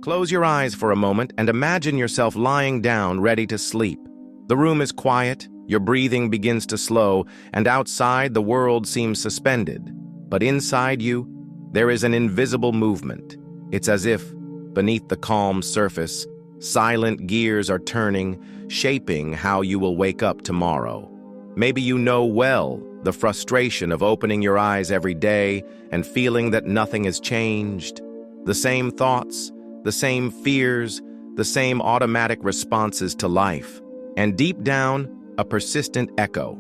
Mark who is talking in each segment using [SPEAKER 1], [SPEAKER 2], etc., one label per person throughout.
[SPEAKER 1] Close your eyes for a moment and imagine yourself lying down ready to sleep. The room is quiet, your breathing begins to slow, and outside the world seems suspended. But inside you, there is an invisible movement. It's as if, beneath the calm surface, silent gears are turning, shaping how you will wake up tomorrow. Maybe you know well the frustration of opening your eyes every day and feeling that nothing has changed. The same thoughts, the same fears, the same automatic responses to life. And deep down, a persistent echo.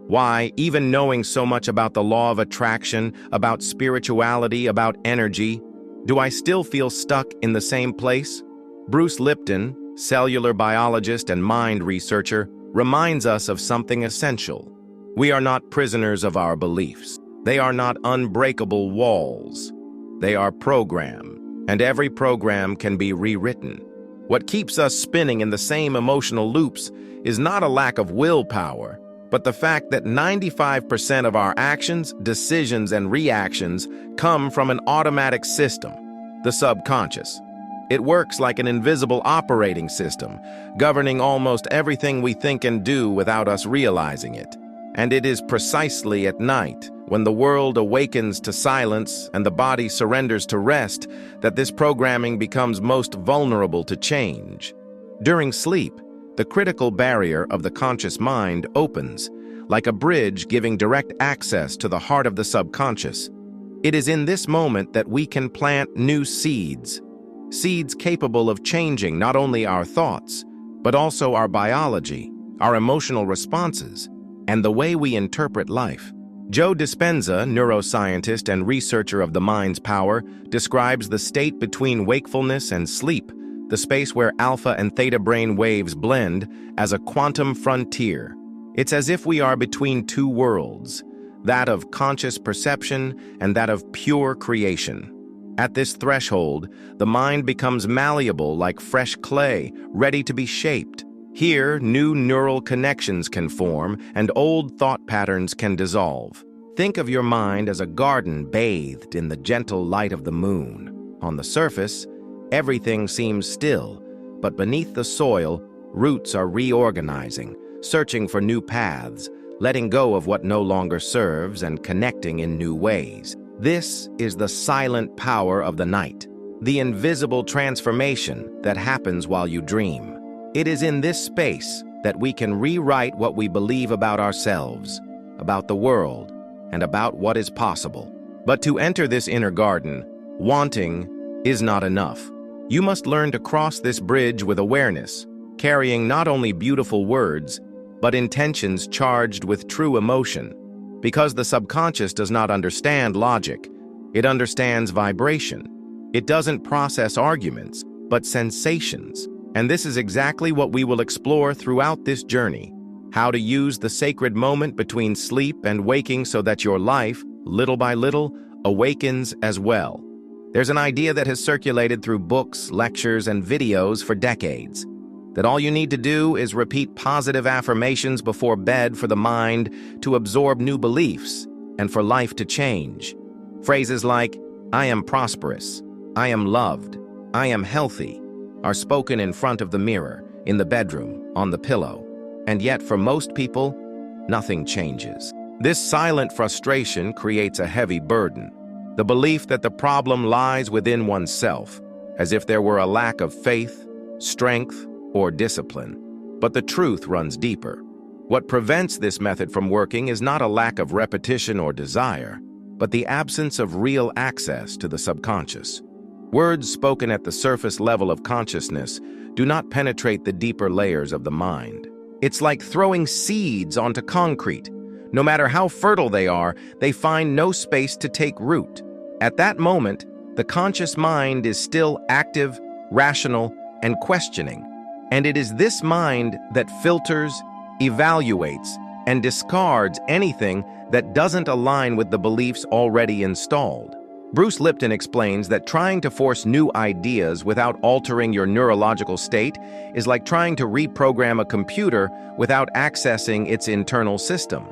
[SPEAKER 1] Why, even knowing so much about the law of attraction, about spirituality, about energy, do I still feel stuck in the same place? Bruce Lipton, cellular biologist and mind researcher, reminds us of something essential. We are not prisoners of our beliefs. They are not unbreakable walls. They are program, and every program can be rewritten. What keeps us spinning in the same emotional loops is not a lack of willpower, but the fact that 95% of our actions, decisions, and reactions come from an automatic system, the subconscious. It works like an invisible operating system, governing almost everything we think and do without us realizing it. And it is precisely at night, when the world awakens to silence and the body surrenders to rest, that this programming becomes most vulnerable to change. During sleep, the critical barrier of the conscious mind opens, like a bridge giving direct access to the heart of the subconscious. It is in this moment that we can plant new seeds capable of changing not only our thoughts, but also our biology, our emotional responses, and the way we interpret life. Joe Dispenza, neuroscientist and researcher of the mind's power, describes the state between wakefulness and sleep, the space where alpha and theta brain waves blend, as a quantum frontier. It's as if we are between two worlds, that of conscious perception and that of pure creation. At this threshold, the mind becomes malleable like fresh clay, ready to be shaped. Here, new neural connections can form and old thought patterns can dissolve. Think of your mind as a garden bathed in the gentle light of the moon. On the surface, everything seems still, but beneath the soil, roots are reorganizing, searching for new paths, letting go of what no longer serves and connecting in new ways. This is the silent power of the night, the invisible transformation that happens while you dream. It is in this space that we can rewrite what we believe about ourselves, about the world, and about what is possible. But to enter this inner garden, wanting is not enough. You must learn to cross this bridge with awareness, carrying not only beautiful words, but intentions charged with true emotion. Because the subconscious does not understand logic, it understands vibration. It doesn't process arguments, but sensations. And this is exactly what we will explore throughout this journey. How to use the sacred moment between sleep and waking so that your life, little by little, awakens as well. There's an idea that has circulated through books, lectures, and videos for decades, that all you need to do is repeat positive affirmations before bed for the mind to absorb new beliefs and for life to change. Phrases like, "I am prosperous," "I am loved," "I am healthy," are spoken in front of the mirror, in the bedroom, on the pillow. And yet, for most people, nothing changes. This silent frustration creates a heavy burden. The belief that the problem lies within oneself, as if there were a lack of faith, strength, or discipline. But the truth runs deeper. What prevents this method from working is not a lack of repetition or desire, but the absence of real access to the subconscious. Words spoken at the surface level of consciousness do not penetrate the deeper layers of the mind. It's like throwing seeds onto concrete. No matter how fertile they are, they find no space to take root. At that moment, the conscious mind is still active, rational, and questioning. And it is this mind that filters, evaluates, and discards anything that doesn't align with the beliefs already installed. Bruce Lipton explains that trying to force new ideas without altering your neurological state is like trying to reprogram a computer without accessing its internal system.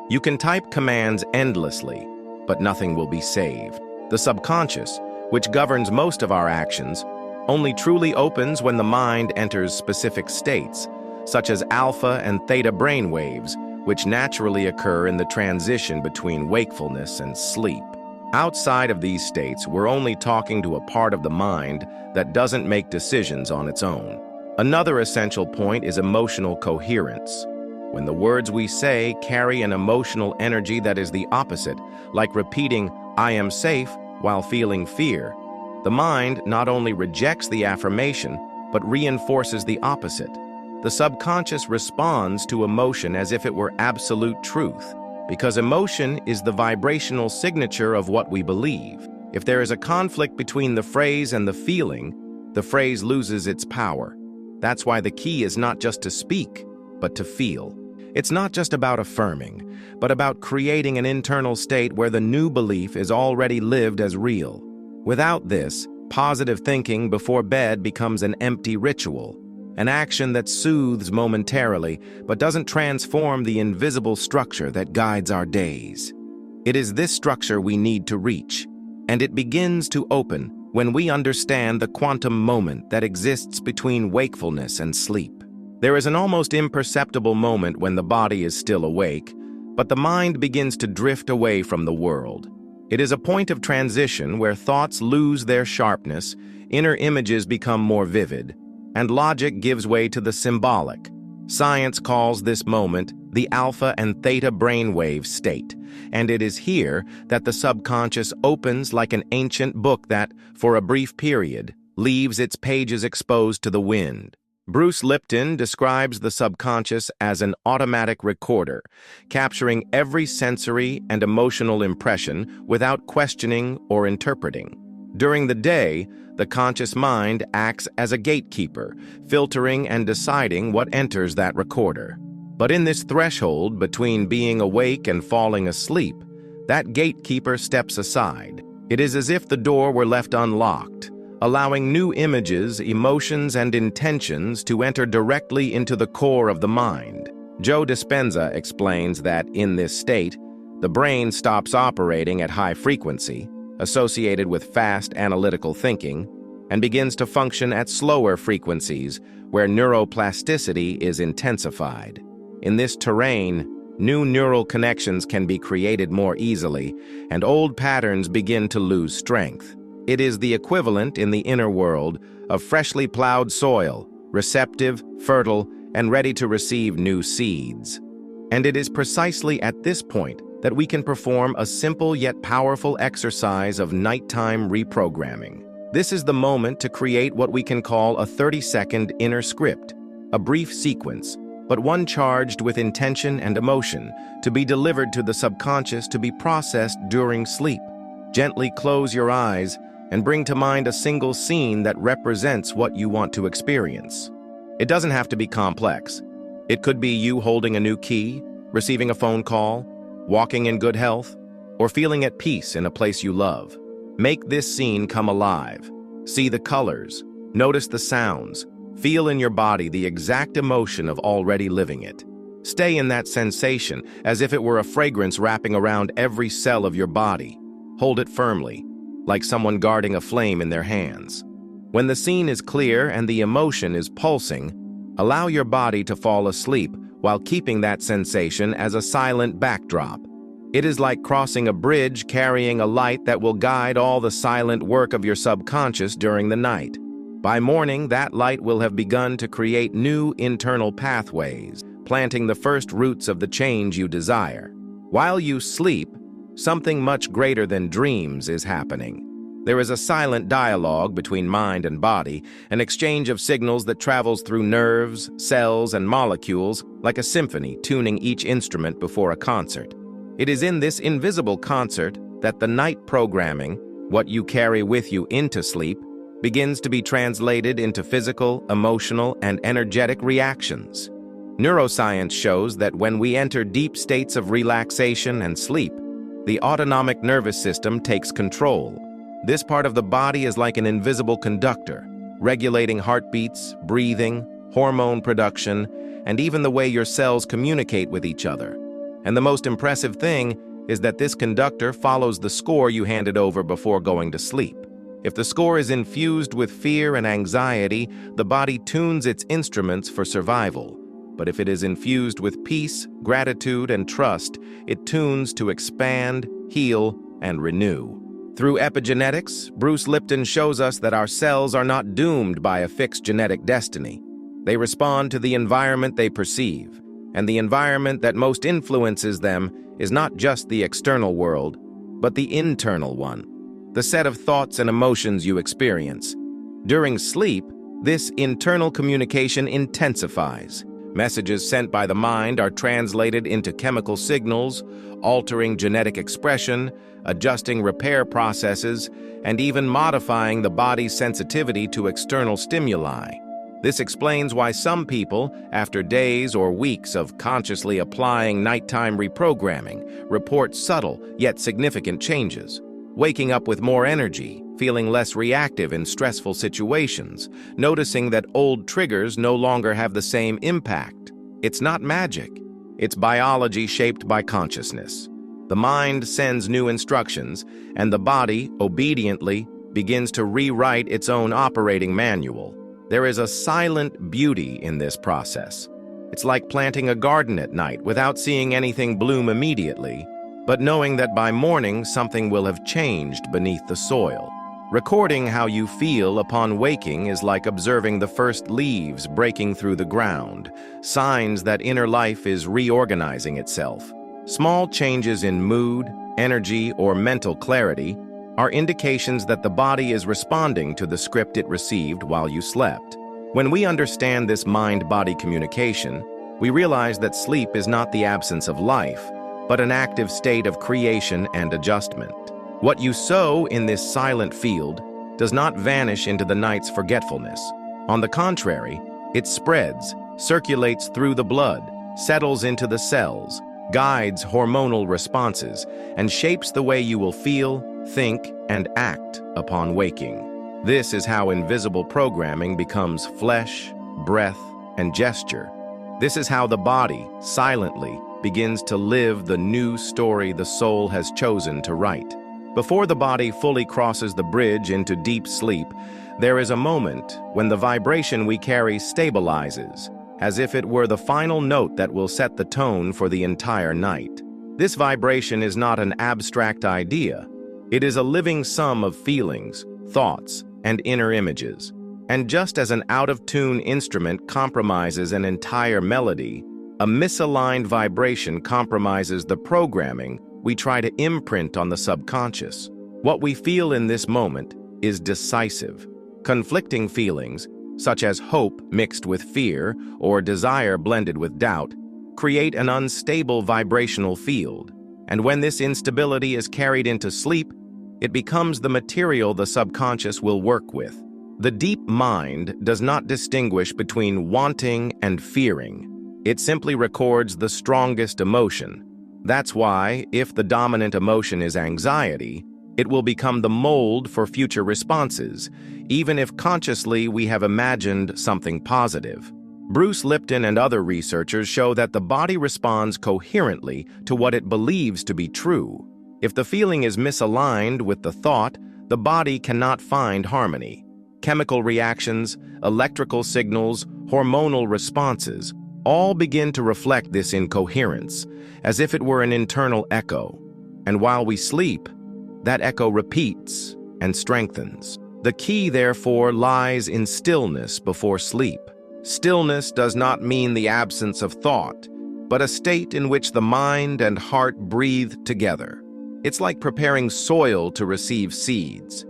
[SPEAKER 1] You can type commands endlessly, but nothing will be saved. The subconscious, which governs most of our actions, only truly opens when the mind enters specific states, such as alpha and theta brainwaves, which naturally occur in the transition between wakefulness and sleep. Outside of these states, we're only talking to a part of the mind that doesn't make decisions on its own. Another essential point is emotional coherence. When the words we say carry an emotional energy that is the opposite, like repeating, "I am safe," while feeling fear, the mind not only rejects the affirmation, but reinforces the opposite. The subconscious responds to emotion as if it were absolute truth, because emotion is the vibrational signature of what we believe. If there is a conflict between the phrase and the feeling, the phrase loses its power. That's why the key is not just to speak, but to feel. It's not just about affirming, but about creating an internal state where the new belief is already lived as real. Without this, positive thinking before bed becomes an empty ritual, an action that soothes momentarily but doesn't transform the invisible structure that guides our days. It is this structure we need to reach, and it begins to open when we understand the quantum moment that exists between wakefulness and sleep. There is an almost imperceptible moment when the body is still awake, but the mind begins to drift away from the world. It is a point of transition where thoughts lose their sharpness, inner images become more vivid, and logic gives way to the symbolic. Science calls this moment the alpha and theta brainwave state, and it is here that the subconscious opens like an ancient book that, for a brief period, leaves its pages exposed to the wind. Bruce Lipton describes the subconscious as an automatic recorder, capturing every sensory and emotional impression without questioning or interpreting. During the day, the conscious mind acts as a gatekeeper, filtering and deciding what enters that recorder. But in this threshold between being awake and falling asleep, that gatekeeper steps aside. It is as if the door were left unlocked, allowing new images, emotions, and intentions to enter directly into the core of the mind. Joe Dispenza explains that in this state, the brain stops operating at high frequency, associated with fast analytical thinking, and begins to function at slower frequencies where neuroplasticity is intensified. In this terrain, new neural connections can be created more easily, and old patterns begin to lose strength. It is the equivalent in the inner world of freshly plowed soil, receptive, fertile, and ready to receive new seeds. And it is precisely at this point that we can perform a simple yet powerful exercise of nighttime reprogramming. This is the moment to create what we can call a 30-second inner script, a brief sequence, but one charged with intention and emotion, to be delivered to the subconscious to be processed during sleep. Gently close your eyes and bring to mind a single scene that represents what you want to experience. It doesn't have to be complex. It could be you holding a new key, receiving a phone call, walking in good health, or feeling at peace in a place you love. Make this scene come alive. See the colors, notice the sounds, feel in your body the exact emotion of already living it. Stay in that sensation as if it were a fragrance wrapping around every cell of your body. Hold it firmly, like someone guarding a flame in their hands. When the scene is clear and the emotion is pulsing, allow your body to fall asleep while keeping that sensation as a silent backdrop. It is like crossing a bridge carrying a light that will guide all the silent work of your subconscious during the night. By morning, that light will have begun to create new internal pathways, planting the first roots of the change you desire. While you sleep, something much greater than dreams is happening. There is a silent dialogue between mind and body, an exchange of signals that travels through nerves, cells, and molecules like a symphony tuning each instrument before a concert. It is in this invisible concert that the night programming, what you carry with you into sleep, begins to be translated into physical, emotional, and energetic reactions. Neuroscience shows that when we enter deep states of relaxation and sleep, the autonomic nervous system takes control. This part of the body is like an invisible conductor, regulating heartbeats, breathing, hormone production, and even the way your cells communicate with each other. And the most impressive thing is that this conductor follows the score you handed over before going to sleep. If the score is infused with fear and anxiety, the body tunes its instruments for survival. But if it is infused with peace, gratitude, and trust, it tunes to expand, heal, and renew. Through epigenetics, Bruce Lipton shows us that our cells are not doomed by a fixed genetic destiny. They respond to the environment they perceive, and the environment that most influences them is not just the external world, but the internal one, the set of thoughts and emotions you experience. During sleep, this internal communication intensifies. Messages sent by the mind are translated into chemical signals, altering genetic expression, adjusting repair processes, and even modifying the body's sensitivity to external stimuli. This explains why some people, after days or weeks of consciously applying nighttime reprogramming, report subtle yet significant changes. Waking up with more energy, feeling less reactive in stressful situations, noticing that old triggers no longer have the same impact. It's not magic. It's biology shaped by consciousness. The mind sends new instructions, and the body, obediently, begins to rewrite its own operating manual. There is a silent beauty in this process. It's like planting a garden at night without seeing anything bloom immediately, but knowing that by morning something will have changed beneath the soil. Recording how you feel upon waking is like observing the first leaves breaking through the ground, signs that inner life is reorganizing itself. Small changes in mood, energy, or mental clarity are indications that the body is responding to the script it received while you slept. When we understand this mind-body communication, we realize that sleep is not the absence of life, but an active state of creation and adjustment. What you sow in this silent field does not vanish into the night's forgetfulness. On the contrary, it spreads, circulates through the blood, settles into the cells, guides hormonal responses, and shapes the way you will feel, think, and act upon waking. This is how invisible programming becomes flesh, breath, and gesture. This is how the body, silently, begins to live the new story the soul has chosen to write. Before the body fully crosses the bridge into deep sleep, there is a moment when the vibration we carry stabilizes, as if it were the final note that will set the tone for the entire night. This vibration is not an abstract idea. It is a living sum of feelings, thoughts, and inner images. And just as an out-of-tune instrument compromises an entire melody, a misaligned vibration compromises the programming we try to imprint on the subconscious. What we feel in this moment is decisive. Conflicting feelings, such as hope mixed with fear or desire blended with doubt, create an unstable vibrational field. And when this instability is carried into sleep, it becomes the material the subconscious will work with. The deep mind does not distinguish between wanting and fearing. It simply records the strongest emotion. That's why, if the dominant emotion is anxiety, it will become the mold for future responses, even if consciously we have imagined something positive. Bruce Lipton and other researchers show that the body responds coherently to what it believes to be true. If the feeling is misaligned with the thought, the body cannot find harmony. Chemical reactions, electrical signals, hormonal responses all begin to reflect this incoherence, as if it were an internal echo. And while we sleep, that echo repeats and strengthens. The key, therefore, lies in stillness before sleep. Stillness does not mean the absence of thought, but a state in which the mind and heart breathe together. It's like preparing soil to receive seeds.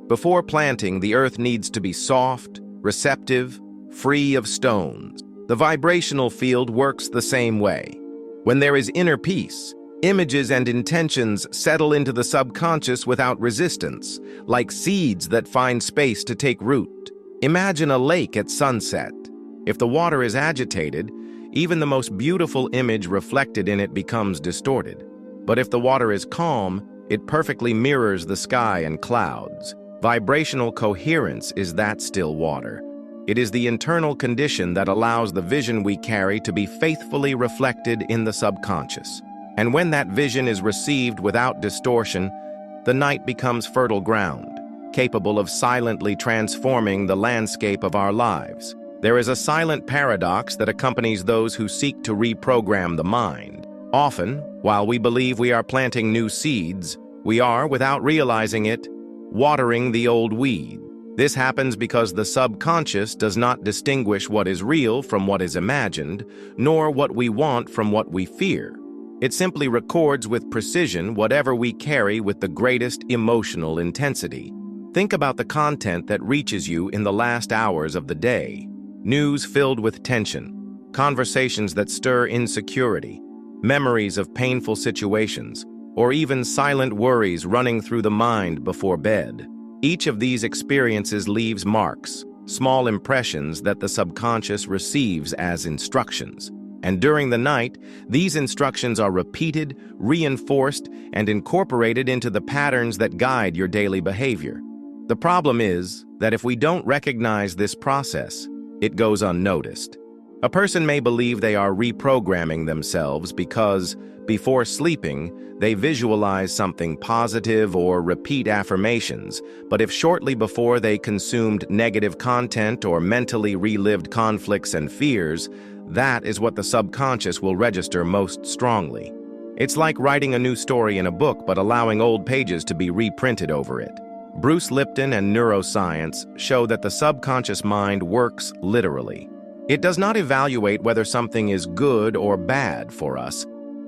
[SPEAKER 1] Before planting, the earth needs to be soft, receptive, free of stones. The vibrational field works the same way. When there is inner peace, images and intentions settle into the subconscious without resistance, like seeds that find space to take root. Imagine a lake at sunset. If the water is agitated, even the most beautiful image reflected in it becomes distorted. But if the water is calm, it perfectly mirrors the sky and clouds. Vibrational coherence is that still water. It is the internal condition that allows the vision we carry to be faithfully reflected in the subconscious. And when that vision is received without distortion, the night becomes fertile ground. capable of silently transforming the landscape of our lives. There is a silent paradox that accompanies those who seek to reprogram the mind. Often, while we believe we are planting new seeds, we are, without realizing it, watering the old weed. This happens because the subconscious does not distinguish what is real from what is imagined, nor what we want from what we fear. It simply records with precision whatever we carry with the greatest emotional intensity. Think about the content that reaches you in the last hours of the day. News filled with tension, conversations that stir insecurity, memories of painful situations, or even silent worries running through the mind before bed. Each of these experiences leaves marks, small impressions that the subconscious receives as instructions. And during the night, these instructions are repeated, reinforced, and incorporated into the patterns that guide your daily behavior. The problem is that if we don't recognize this process, it goes unnoticed. A person may believe they are reprogramming themselves because, before sleeping, they visualize something positive or repeat affirmations, but if shortly before they consumed negative content or mentally relived conflicts and fears, that is what the subconscious will register most strongly. It's like writing a new story in a book but allowing old pages to be reprinted over it. Bruce Lipton and neuroscience show that the subconscious mind works literally. It does not evaluate whether something is good or bad for us.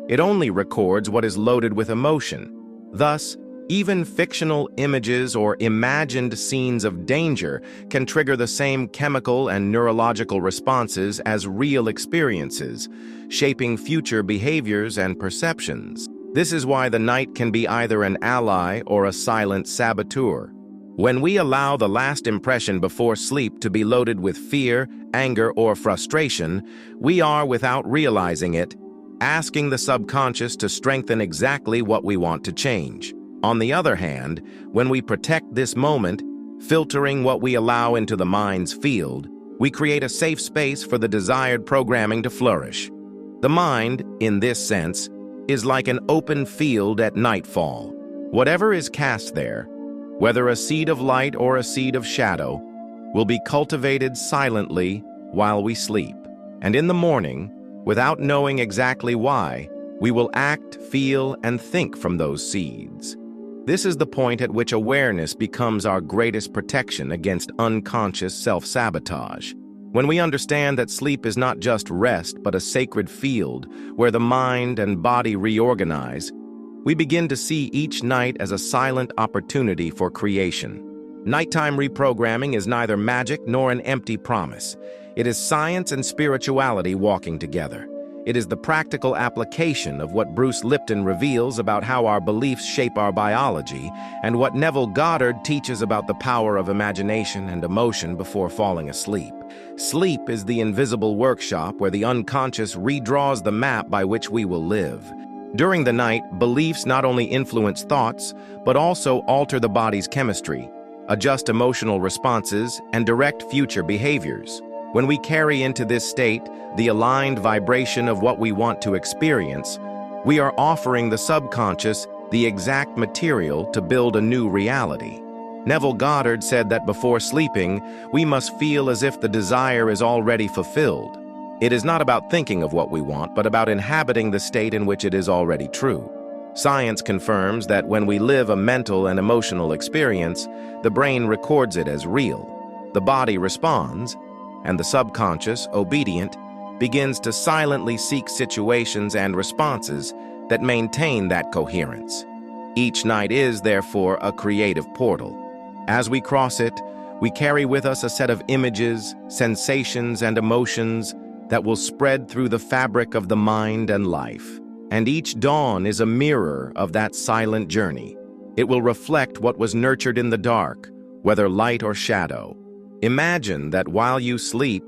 [SPEAKER 1] It only records what is loaded with emotion. Thus, even fictional images or imagined scenes of danger can trigger the same chemical and neurological responses as real experiences, shaping future behaviors and perceptions. This is why the night can be either an ally or a silent saboteur. When we allow the last impression before sleep to be loaded with fear, anger, or frustration, we are, without realizing it, asking the subconscious to strengthen exactly what we want to change. On the other hand, when we protect this moment, filtering what we allow into the mind's field, we create a safe space for the desired programming to flourish. The mind, in this sense, is like an open field at nightfall. Whatever is cast there, whether a seed of light or a seed of shadow, will be cultivated silently while we sleep. And in the morning, without knowing exactly why, we will act, feel, and think from those seeds. This is the point at which awareness becomes our greatest protection against unconscious self-sabotage. When we understand that sleep is not just rest but a sacred field where the mind and body reorganize, we begin to see each night as a silent opportunity for creation. Nighttime reprogramming is neither magic nor an empty promise. It is science and spirituality walking together. It is the practical application of what Bruce Lipton reveals about how our beliefs shape our biology and what Neville Goddard teaches about the power of imagination and emotion before falling asleep. Sleep is the invisible workshop where the unconscious redraws the map by which we will live. During the night, beliefs not only influence thoughts, but also alter the body's chemistry, adjust emotional responses, and direct future behaviors. When we carry into this state the aligned vibration of what we want to experience, we are offering the subconscious the exact material to build a new reality. Neville Goddard said that before sleeping, we must feel as if the desire is already fulfilled. It is not about thinking of what we want, but about inhabiting the state in which it is already true. Science confirms that when we live a mental and emotional experience, the brain records it as real. The body responds, and the subconscious, obedient, begins to silently seek situations and responses that maintain that coherence. Each night is, therefore, a creative portal. As we cross it, we carry with us a set of images, sensations, and emotions that will spread through the fabric of the mind and life. And each dawn is a mirror of that silent journey. It will reflect what was nurtured in the dark, whether light or shadow. Imagine that while you sleep,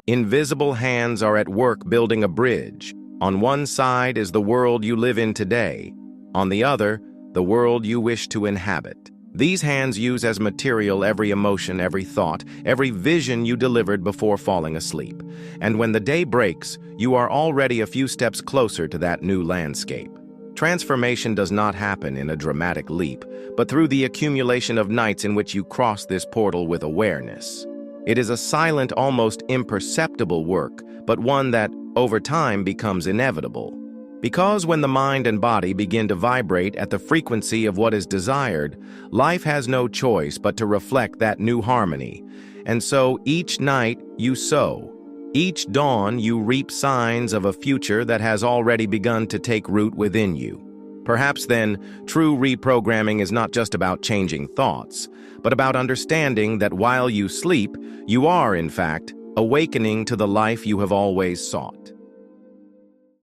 [SPEAKER 1] invisible hands are at work building a bridge. On one side is the world you live in today. On the other, the world you wish to inhabit. These hands use as material every emotion, every thought, every vision you delivered before falling asleep. And when the day breaks, you are already a few steps closer to that new landscape. Transformation does not happen in a dramatic leap, but through the accumulation of nights in which you cross this portal with awareness. It is a silent, almost imperceptible work, but one that, over time, becomes inevitable. Because when the mind and body begin to vibrate at the frequency of what is desired, life has no choice but to reflect that new harmony. And so each night you sow. Each dawn you reap signs of a future that has already begun to take root within you. Perhaps then, true reprogramming is not just about changing thoughts, but about understanding that while you sleep, you are, in fact, awakening to the life you have always sought.